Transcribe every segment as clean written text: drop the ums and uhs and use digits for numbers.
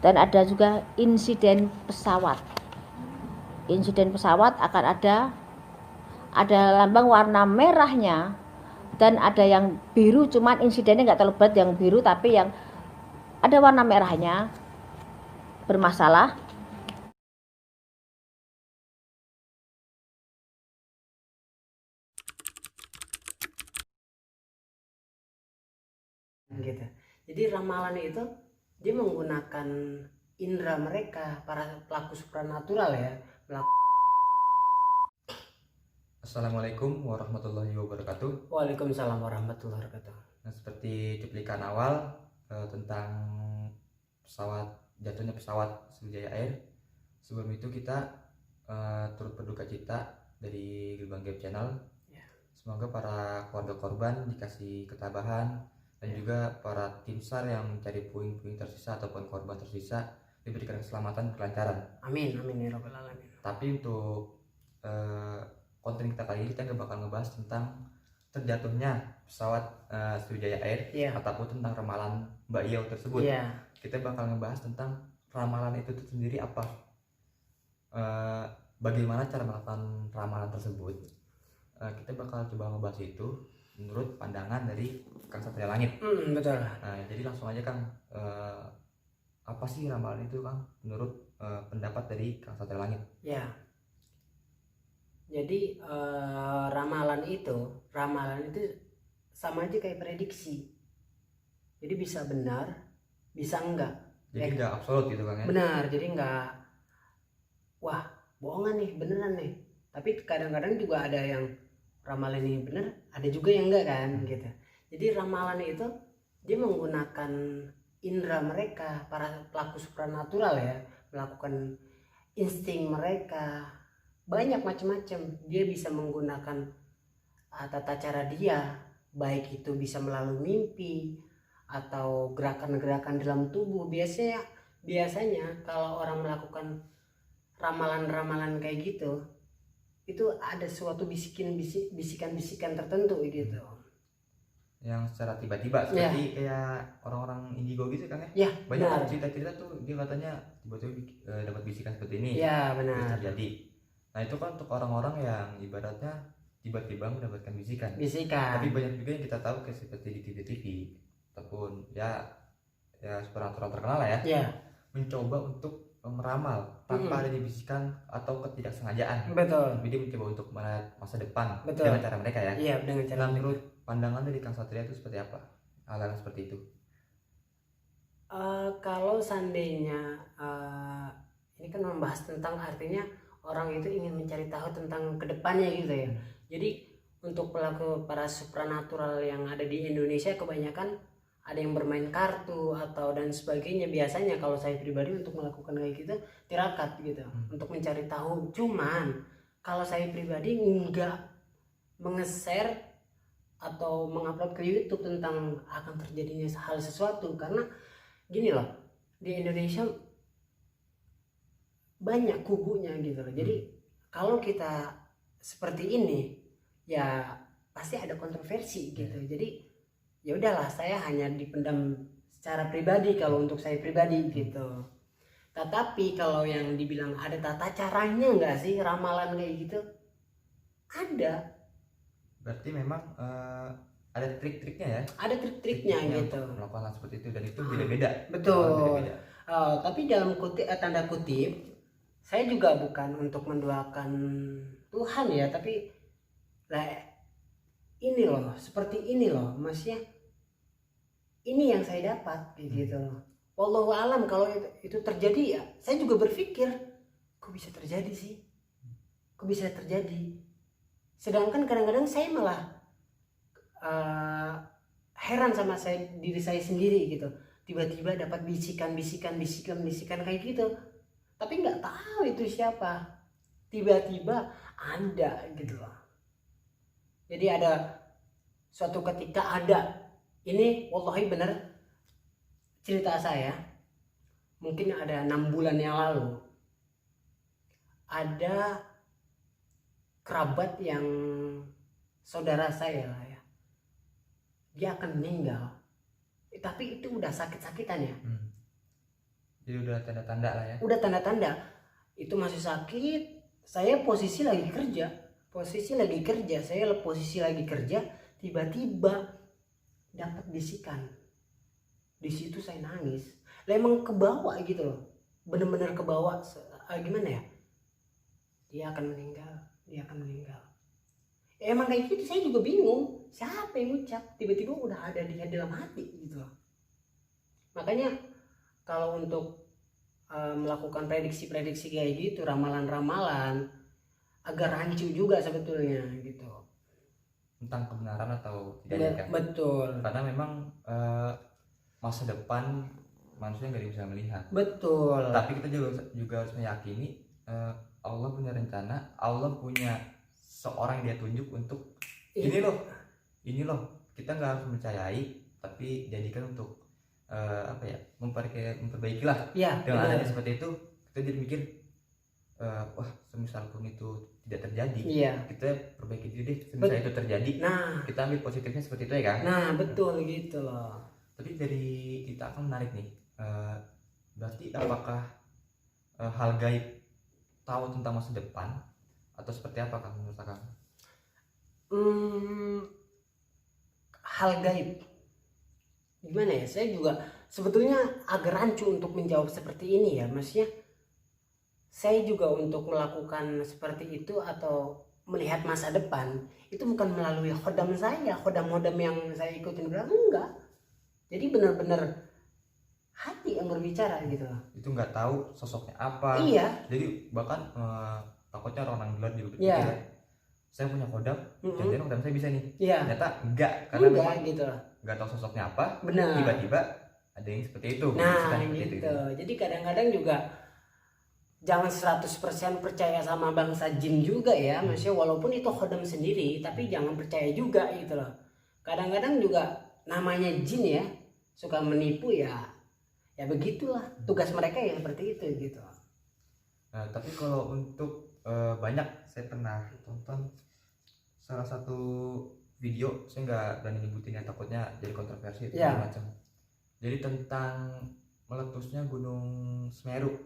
dan ada juga insiden pesawat. Insiden pesawat akan ada lambang warna merahnya dan ada yang biru, cuman insidennya nggak terlalu berat yang biru, tapi yang ada warna merahnya bermasalah. Gitu. Jadi ramalan itu dia menggunakan indera mereka, para pelaku supranatural ya. Assalamualaikum warahmatullahi wabarakatuh. Waalaikumsalam warahmatullahi wabarakatuh. Nah, seperti cuplikan awal tentang jatuhnya pesawat Sriwijaya Air. Sebelum itu kita turut berduka cita dari Gerbang Gap Channel. Ya. Semoga para keluarga korban dikasih ketabahan dan juga para tim SAR yang mencari puing-puing tersisa ataupun korban tersisa diberikan keselamatan kelancaran. Amin amin ya rabbal alamin. Tapi untuk konten kita kali ini kita nggak bakal ngebahas tentang terjatuhnya pesawat Sriwijaya Air ataupun tentang ramalan Mbak Iyau tersebut. Kita bakal ngebahas tentang ramalan itu sendiri apa, bagaimana cara melakukan ramalan tersebut. Kita bakal coba ngebahas itu menurut pandangan dari Kang Satria Langit. Betul. Jadi langsung aja Kang, apa sih ramalan itu Kang menurut pendapat dari Kang Satria Langit? Ya. Jadi ramalan itu sama aja kayak prediksi. Jadi bisa benar, bisa enggak. Jadi enggak absolut gitu Kang ya? Benar, jadi enggak, wah bohongan nih, beneran nih. Tapi kadang-kadang juga ada yang ramalan ini bener, ada juga yang enggak kan gitu. Jadi ramalan itu dia menggunakan indera mereka, para pelaku supranatural ya, melakukan insting mereka. Banyak macam-macam. Dia bisa menggunakan tata cara dia, baik itu bisa melalui mimpi atau gerakan-gerakan dalam tubuh. Biasanya kalau orang melakukan ramalan-ramalan kayak gitu, itu ada suatu bisikan-bisikan tertentu gitu. Yang secara tiba-tiba seperti kayak orang-orang indigo gitu kan ya? Banyak kan cerita-cerita tuh dia katanya tiba-tiba dapat bisikan seperti ini. Iya benar. Terus terjadi. Nah itu kan untuk orang-orang yang ibaratnya tiba-tiba mendapatkan bisikan. Tapi banyak juga yang kita tahu kayak seperti di TV-TV ataupun ya supranatural terkenal lah ya. Mencoba untuk meramal tanpa ada bisikan atau ketidaksengajaan. Betul. Tapi dia mencoba untuk melihat masa depan. Betul. Dengan cara mereka ya. Iya, dengan cara mereka. Menurut pandangan dari Kang Satria itu seperti apa hal-hal seperti itu? Kalau seandainya ini kan membahas tentang artinya orang itu ingin mencari tahu tentang kedepannya gitu ya. Jadi untuk pelaku para supranatural yang ada di Indonesia kebanyakan ada yang bermain kartu atau dan sebagainya. Biasanya kalau saya pribadi untuk melakukan kayak gitu tirakat gitu, untuk mencari tahu. Cuman kalau saya pribadi enggak menge-share atau mengupload ke YouTube tentang akan terjadinya hal sesuatu, karena gini loh, di Indonesia banyak kubunya gitu loh. Jadi kalau kita seperti ini ya pasti ada kontroversi gitu. Jadi ya udahlah, saya hanya dipendam secara pribadi kalau untuk saya pribadi gitu. Tetapi kalau yang dibilang ada tata caranya nggak sih ramalan kayak gitu? Ada. Berarti memang ada trik-triknya ya? Ada trik-triknya gitu. Melakukan hal seperti itu dan itu beda-beda. Betul. Beda-beda. Tapi dalam tanda kutip, saya juga bukan untuk mendoakan Tuhan ya, tapi lah ini loh, seperti ini loh, maksudnya ini yang saya dapat gitu loh. Wallahu alam, kalau itu terjadi ya saya juga berpikir kok bisa terjadi sih, kok bisa terjadi. Sedangkan kadang-kadang saya malah heran sama diri saya sendiri gitu. Tiba-tiba dapat bisikan kayak gitu, tapi nggak tahu itu siapa. Tiba-tiba ada gitu loh. Jadi ada suatu ketika ada, ini wallahi benar cerita saya, mungkin ada 6 bulan yang lalu, ada kerabat yang saudara saya lah ya, dia akan meninggal, tapi itu udah sakit-sakitan ya. Jadi udah tanda-tanda lah ya. Udah tanda-tanda. Itu masih sakit. Saya posisi lagi kerja. Saya posisi lagi kerja. Tiba-tiba dapat bisikan. Di situ saya nangis. Emang kebawa gitu loh. Bener-bener kebawa. Gimana ya? Dia akan meninggal. Emang kayak gitu saya juga bingung. Siapa yang ngucap? Tiba-tiba udah ada di dalam hati gitu loh. Makanya kalau untuk melakukan prediksi-prediksi kayak gitu, ramalan-ramalan, agak rancu juga sebetulnya gitu. Tentang kebenaran atau tidak kan? Betul. Karena memang masa depan manusia nggak bisa melihat. Betul. Tapi kita juga harus meyakini Allah punya rencana, Allah punya seorang yang dia tunjuk untuk ini loh. Kita nggak harus mempercayai, tapi jadikan untuk memperbaiki lah. Ya, dengan adanya seperti itu kita jadi mikir wah semisal pun itu tidak terjadi, kita perbaiki diri deh semisal itu terjadi. Nah, kita ambil positifnya seperti itu ya kan. Nah betul gitu loh. Tapi dari kita akan menarik nih, berarti apakah hal gaib tahu tentang masa depan atau seperti apa Kang menurut Kang? Hal gaib gimana ya, saya juga sebetulnya agak rancu untuk menjawab seperti ini ya. Maksudnya saya juga untuk melakukan seperti itu atau melihat masa depan itu bukan melalui khodam yang saya ikutin bilang, enggak. Jadi benar-benar hati yang berbicara gitu. Itu nggak tahu sosoknya apa. Iya. Jadi bahkan takutnya orang luar juga berpikir saya punya khodam, jadi khodam saya bisa nih. Ternyata enggak, karena memang gitu. Nggak tahu sosoknya apa. Benar. Tiba-tiba ada yang seperti itu. Nah gitu. Jadi kadang-kadang juga jangan 100% percaya sama bangsa jin juga ya. Maksudnya walaupun itu khodam sendiri, tapi jangan percaya juga gitu loh. Kadang-kadang juga namanya jin ya, suka menipu ya begitulah. Tugas mereka ya seperti itu gitu. Tapi kalau untuk banyak, saya pernah tonton salah satu video, saya nggak berani nyebutin ya takutnya jadi kontroversi itu macam. Jadi tentang meletusnya Gunung Semeru.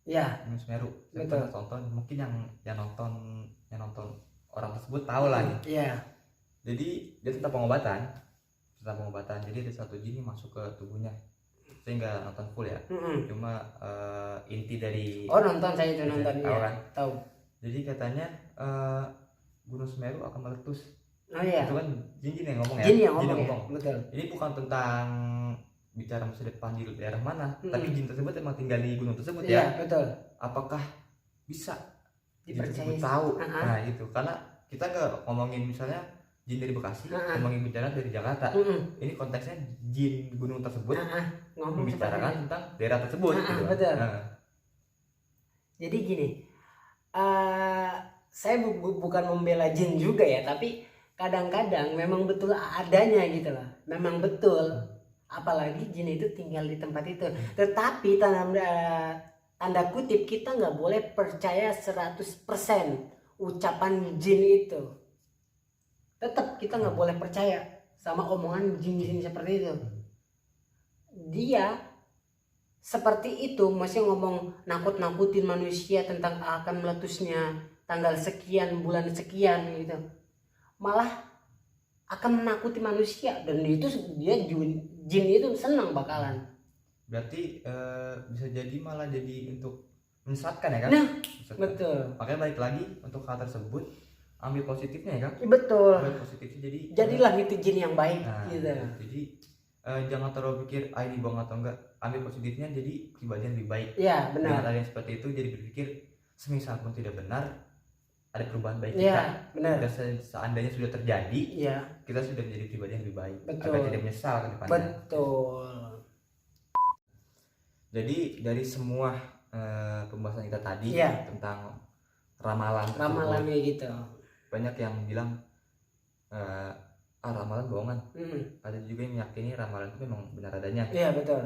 Gunung Semeru. Saya pernah tonton, mungkin yang nonton orang tersebut tahu lah. Jadi dia tentang pengobatan. Jadi ada satu jin yang masuk ke tubuhnya. Saya nggak nonton full ya. Cuma inti dari. Nonton, saya itu nonton. Tahu kan? Tahu. Jadi katanya Gunung Semeru akan meletus. Itu kan jin yang ngomong ya. Jin yang ngomong. Betul. Ini bukan tentang bicara masa depan di daerah mana, tapi jin tersebut emang tinggal di gunung tersebut ya. Betul. Apakah bisa dipercaya tahu? Nah itu karena kita nggak ngomongin misalnya jin dari Bekasi, ngomongin bicara dari Jakarta. Ini konteksnya jin gunung tersebut membicarakan tentang daerah tersebut. Gitu. Betul. Jadi gini, saya bukan membela jin juga ya, tapi kadang-kadang memang betul adanya gitu loh. Memang betul. Apalagi jin itu tinggal di tempat itu. Tetapi tanda kutip kita nggak boleh percaya 100% ucapan jin itu. Tetap kita nggak boleh percaya sama omongan jin-jin seperti itu. Dia seperti itu masih ngomong nakut-nakutin manusia tentang akan meletusnya tanggal sekian bulan sekian gitu. Malah akan menakuti manusia, dan itu dia jin itu senang bakalan. Berarti bisa jadi malah jadi untuk menyesatkan ya kan? Nah, betul. Makanya balik lagi untuk hal tersebut, ambil positifnya ya kan? Betul. Ambil positifnya, jadi jadilah itu jin yang baik. Gitu. Jadi jangan terlalu pikir ini bohong atau enggak. Ambil positifnya, jadi pribadi yang lebih baik. Iya benar. Dengan ada yang seperti itu, jadi berpikir semisal pun tidak benar, ada perubahan baik kita. Benar. Dan seandainya sudah terjadi, kita sudah menjadi pribadi yang lebih baik. Betul. Agar tidak menyesal ke depannya. Betul. Jadi dari semua pembahasan kita tadi tentang ramalan kayak gitu, banyak yang bilang ramalan bohongan. Ada juga yang meyakini ramalan itu memang benar adanya. Iya betul.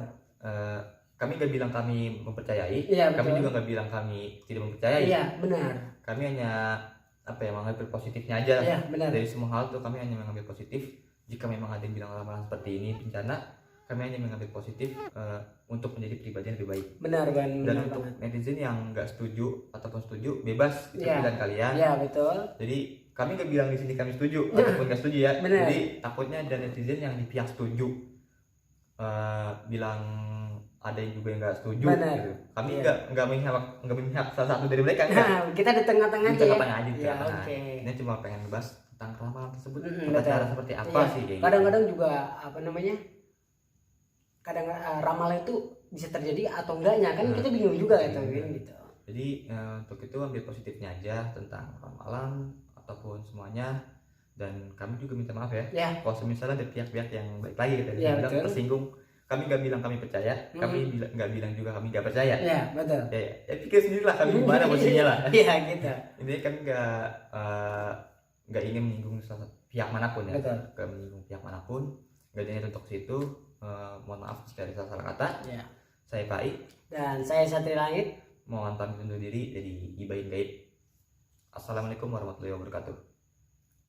Kami gak bilang kami mempercayai, kami juga gak bilang kami tidak mempercayai. Iya benar. Kami hanya mengambil positifnya aja. Iya benar. Dari semua hal tuh kami hanya mengambil positif. Jika memang ada yang bilang ramalan seperti ini bencana, kami hanya mengambil positif untuk menjadi pribadi yang lebih baik. Benar Dan benar untuk banget. netizen yang nggak setuju ataupun setuju, bebas, itu pilihan kalian. Iya betul. Jadi kami nggak bilang di sini kami setuju ataupun nggak setuju ya. Benar. Jadi takutnya ada netizen yang di pihak setuju bilang ada yang juga yang nggak setuju. Benar. Gitu. Kami nggak memihak salah satu dari mereka. Nah, kita di tengah-tengah Di aja. tengah-tengah aja. Ya, oke. Ini cuma pengen ngebahas tentang ramalan tersebut. Betul. Cara seperti apa sih? Kayak Kadang-kadang juga apa namanya? Kadang ramalan itu bisa terjadi atau enggaknya kan kita bingung juga gitu. Jadi untuk itu ambil positifnya aja tentang ramalan ataupun semuanya, dan kami juga minta maaf ya. Kalau misalnya ada pihak-pihak yang baik lagi gitu yang bilang tersinggung, kami nggak bilang kami percaya, kami nggak bilang juga kami nggak percaya. Iya betul. Ya pikir sendirilah kami gimana posisinya lah. Iya gitu. Ini kami nggak ingin menyinggung pihak manapun ya. Betul. Nggak menyinggung pihak manapun, nggak ada untuk situ. Mohon maaf jika ada salah kata. Ya. Saya Pai Dan saya Satri Langit. Mohon pamit undur diri dari Ibain Gaib. Assalamualaikum warahmatullahi wabarakatuh.